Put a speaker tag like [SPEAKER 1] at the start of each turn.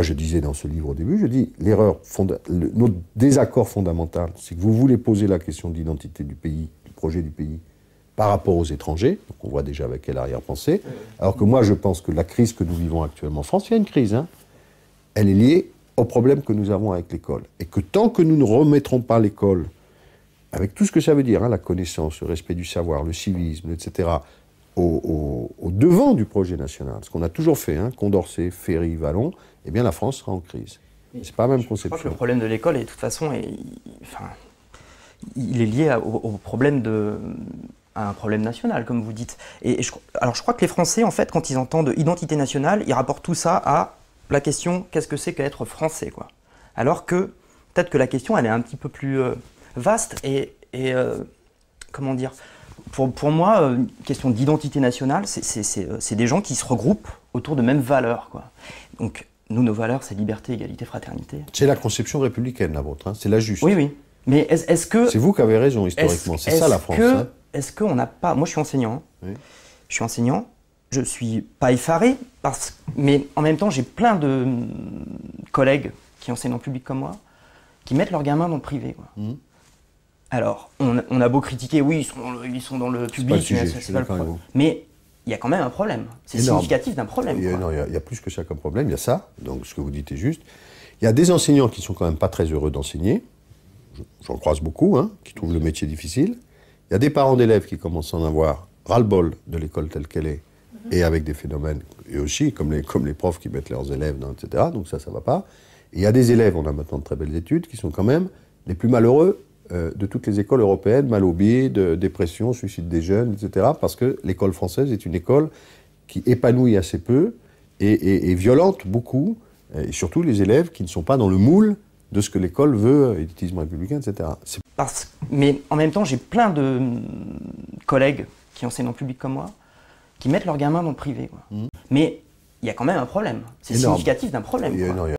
[SPEAKER 1] Moi, je disais dans ce livre au début, je dis, notre désaccord fondamental, c'est que vous voulez poser la question de l'identité du pays, du projet du pays, par rapport aux étrangers, donc on voit déjà avec quelle arrière-pensée, alors que moi, je pense que la crise que nous vivons actuellement en France, il y a une crise, hein, elle est liée au problème que nous avons avec l'école. Et que tant que nous ne remettrons pas l'école, avec tout ce que ça veut dire, hein, la connaissance, le respect du savoir, le civisme, etc., au devant du projet national, ce qu'on a toujours fait, hein, Condorcet, Ferry, Vallon, eh bien la France sera en crise. C'est pas la même conception.
[SPEAKER 2] Je crois que le problème de l'école, de toute façon, il est lié au problème à un problème national, comme vous dites. Alors je crois que les Français, en fait, quand ils entendent identité nationale, ils rapportent tout ça à la question qu'est-ce que c'est qu'être français, quoi. Alors que peut-être que la question, elle est un petit peu plus vaste et comment dire, pour moi, une question d'identité nationale, c'est des gens qui se regroupent autour de mêmes valeurs, quoi. Donc, nous, nos valeurs, c'est liberté, égalité, fraternité.
[SPEAKER 1] C'est la conception républicaine, la vôtre, hein, c'est la juste.
[SPEAKER 2] Oui, oui. Mais est-ce que...
[SPEAKER 1] C'est vous qui avez raison, historiquement, c'est ça la France. Hein.
[SPEAKER 2] Est-ce qu'on n'a pas... Moi, je suis enseignant. Hein.
[SPEAKER 1] Oui.
[SPEAKER 2] Je suis enseignant. Je suis pas effaré, mais en même temps, j'ai plein de collègues qui enseignent en public comme moi, qui mettent leurs gamins dans le privé, quoi. Mmh. Alors, on a beau critiquer, oui, ils sont dans le public, c'est pas le problème. Mais il y a quand même un problème. C'est significatif d'un problème.
[SPEAKER 1] Il y a plus que ça comme problème. Il y a ça, donc ce que vous dites est juste. Il y a des enseignants qui sont quand même pas très heureux d'enseigner. J'en croise beaucoup, hein, qui trouvent le métier difficile. Il y a des parents d'élèves qui commencent à en avoir ras-le-bol de l'école telle qu'elle est, et avec des phénomènes, et aussi comme les profs qui mettent leurs élèves dans, etc. Donc ça va pas. Et il y a des élèves, on a maintenant de très belles études, qui sont quand même les plus malheureux de toutes les écoles européennes, mal au biais, de dépression, suicide des jeunes, etc. Parce que l'école française est une école qui épanouit assez peu et violente beaucoup, et surtout les élèves qui ne sont pas dans le moule de ce que l'école veut, élitisme républicain, etc.
[SPEAKER 2] Mais en même temps, j'ai plein de collègues qui enseignent en public comme moi, qui mettent leurs gamins dans le privé, quoi. Mmh. Mais il y a quand même un problème. C'est significatif d'un problème, quoi.